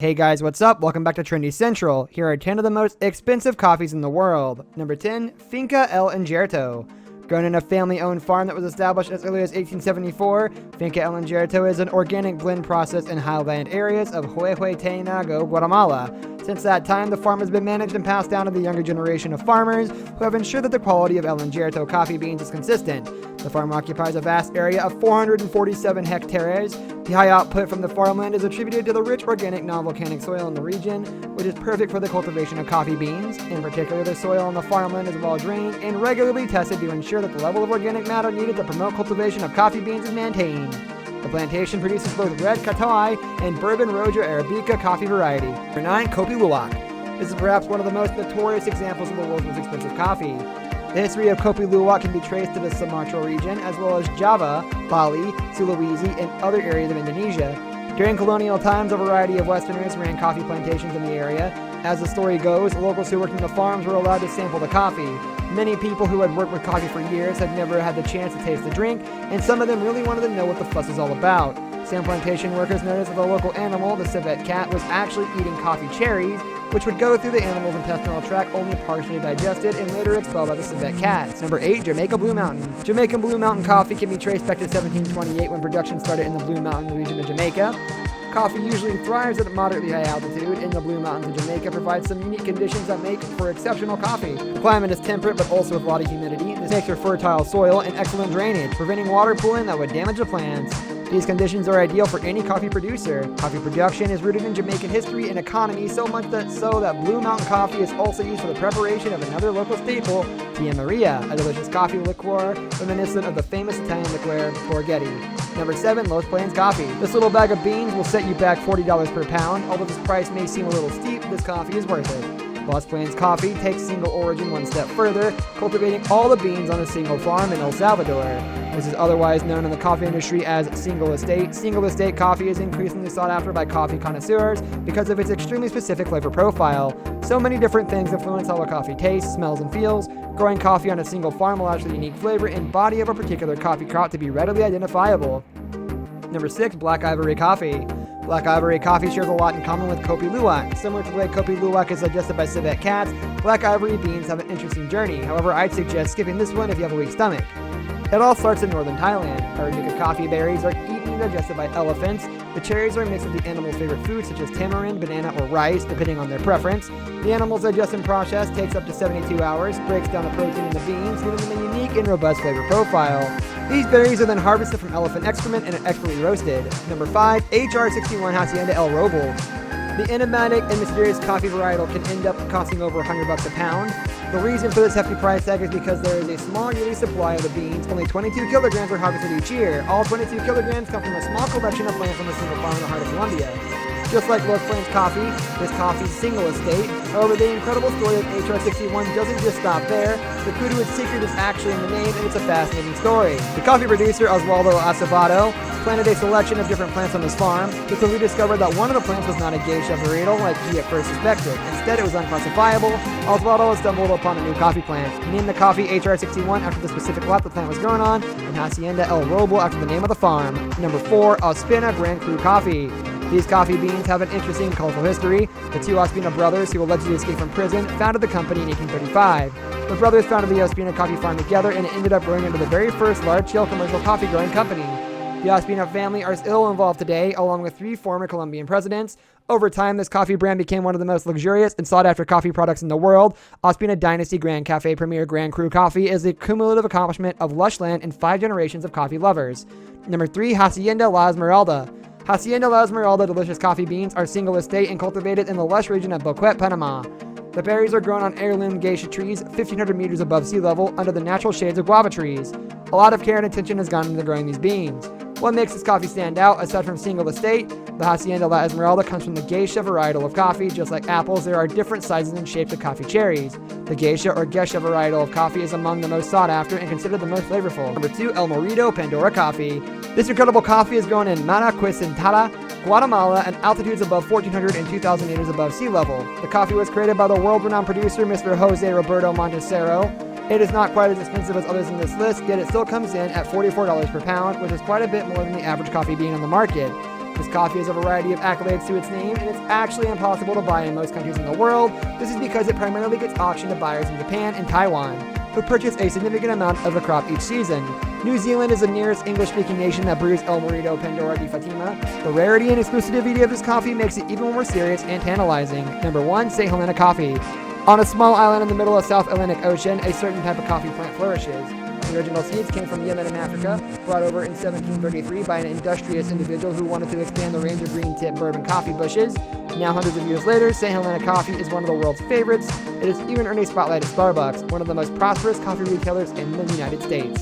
Hey guys, what's up? Welcome back to Trendy Central. Here are 10 of the most expensive coffees in the world. Number 10, Finca El Injerto. Grown in a family-owned farm that was established as early as 1874, Finca El Injerto is an organic blend process in highland areas of Huehuetenango, Guatemala. Since that time, the farm has been managed and passed down to the younger generation of farmers who have ensured that the quality of El Injerto coffee beans is consistent. The farm occupies a vast area of 447 hectares. The high output from the farmland is attributed to the rich organic non-volcanic soil in the region, which is perfect for the cultivation of coffee beans. In particular, the soil on the farmland is well drained and regularly tested to ensure that the level of organic matter needed to promote cultivation of coffee beans is maintained. The plantation produces both Red Catawai and Bourbon Roja Arabica coffee variety. Number 9, Kopi Luwak. This is perhaps one of the most notorious examples of the world's most expensive coffee. The history of Kopi Luwak can be traced to the Sumatra region, as well as Java, Bali, Sulawesi, and other areas of Indonesia. During colonial times, a variety of Westerners ran coffee plantations in the area. As the story goes, locals who worked in the farms were allowed to sample the coffee. Many people who had worked with coffee for years had never had the chance to taste the drink, and some of them really wanted to know what the fuss was all about. Some plantation workers noticed that the local animal, the civet cat, was actually eating coffee cherries, which would go through the animal's intestinal tract only partially digested and later expelled by the civet cats. Number 8, Jamaica Blue Mountain. Jamaican Blue Mountain coffee can be traced back to 1728 when production started in the Blue Mountain region of Jamaica. Coffee usually thrives at moderately high altitude, and the Blue Mountains of Jamaica provide some unique conditions that make for exceptional coffee. The climate is temperate but also with a lot of humidity. This makes for fertile soil and excellent drainage, preventing water pooling that would damage the plants. These conditions are ideal for any coffee producer. Coffee production is rooted in Jamaican history and economy so much that Blue Mountain coffee is also used for the preparation of another local staple, Tia Maria, a delicious coffee liqueur reminiscent of the famous Italian liqueur Borghetti. Number 7, Los Plains Coffee. This little bag of beans will set you back $40 per pound. Although this price may seem a little steep, this coffee is worth it. Los Plains Coffee takes single origin one step further, cultivating all the beans on a single farm in El Salvador. This is otherwise known in the coffee industry as single estate. Single estate coffee is increasingly sought after by coffee connoisseurs because of its extremely specific flavor profile. So many different things influence how a coffee tastes, smells, and feels. Growing coffee on a single farm allows for the unique flavor and body of a particular coffee crop to be readily identifiable. Number 6, Black Ivory Coffee. Black Ivory Coffee shares a lot in common with Kopi Luwak. Similar to the way Kopi Luwak is digested by civet cats, Black Ivory beans have an interesting journey. However, I'd suggest skipping this one if you have a weak stomach. It all starts in northern Thailand. Arabica coffee berries are eaten and digested by elephants. The cherries are mixed with the animal's favorite foods such as tamarind, banana, or rice, depending on their preference. The animal's digestion process takes up to 72 hours, breaks down the protein in the beans, giving them a unique and robust flavor profile. These berries are then harvested from elephant excrement and expertly roasted. Number 5, HR61 Hacienda El Roble. The enigmatic and mysterious coffee varietal can end up costing over $100 a pound. The reason for this hefty price tag is because there is a small yearly supply of the beans. Only 22 kilograms are harvested each year. All 22 kilograms come from a small collection of plants on a single farm in the heart of Colombia. Just like Los Plains Coffee, this coffee's single estate. However, the incredible story of HR61 doesn't just stop there. The clue to its secret is actually in the name, and it's a fascinating story. The coffee producer, Oswaldo Acevedo, planted a selection of different plants on his farm, because we discovered that one of the plants was not a geisha varietal like he at first suspected. Instead, it was unclassifiable. Oswaldo stumbled upon a new coffee plant. He named the coffee HR61 after the specific lot the plant was grown on, and Hacienda El Roble after the name of the farm. Number 4, Ospina Grand Cru Coffee. These coffee beans have an interesting and colorful history. The two Ospina brothers, who allegedly escaped from prison, founded the company in 1835. The brothers founded the Ospina coffee farm together, and it ended up growing into the very first large-scale commercial coffee growing company. The Ospina family are still involved today, along with 3 former Colombian presidents. Over time, this coffee brand became one of the most luxurious and sought-after coffee products in the world. Ospina Dynasty Grand Cafe Premier Grand Cru Coffee is the cumulative accomplishment of lush land and 5 generations of coffee lovers. Number 3, Hacienda La Esmeralda. Hacienda La Esmeralda delicious coffee beans are single estate and cultivated in the lush region of Boquete, Panama. The berries are grown on heirloom geisha trees 1,500 meters above sea level under the natural shades of guava trees. A lot of care and attention has gone into growing these beans. What makes this coffee stand out, aside from single estate? The Hacienda La Esmeralda comes from the geisha varietal of coffee. Just like apples, there are different sizes and shapes of coffee cherries. The geisha or gesha varietal of coffee is among the most sought after and considered the most flavorful. Number 2, El Morito Pandora Coffee. This incredible coffee is grown in Maraquicintala, Guatemala, at altitudes above 1,400 and 2,000 meters above sea level. The coffee was created by the world-renowned producer, Mr. Jose Roberto Montesero. It is not quite as expensive as others in this list, yet it still comes in at $44 per pound, which is quite a bit more than the average coffee bean on the market. This coffee has a variety of accolades to its name, and it's actually impossible to buy in most countries in the world. This is because it primarily gets auctioned to buyers in Japan and Taiwan, who purchase a significant amount of the crop each season. New Zealand is the nearest English-speaking nation that brews El Morito Pandora de Fatima. The rarity and exclusivity of this coffee makes it even more serious and tantalizing. Number 1, St. Helena Coffee. On a small island in the middle of South Atlantic Ocean, a certain type of coffee plant flourishes. The original seeds came from Yemen in Africa, brought over in 1733 by an industrious individual who wanted to expand the range of green tip bourbon coffee bushes. Now, hundreds of years later, St. Helena Coffee is one of the world's favorites. It has even earned a spotlight at Starbucks, one of the most prosperous coffee retailers in the United States.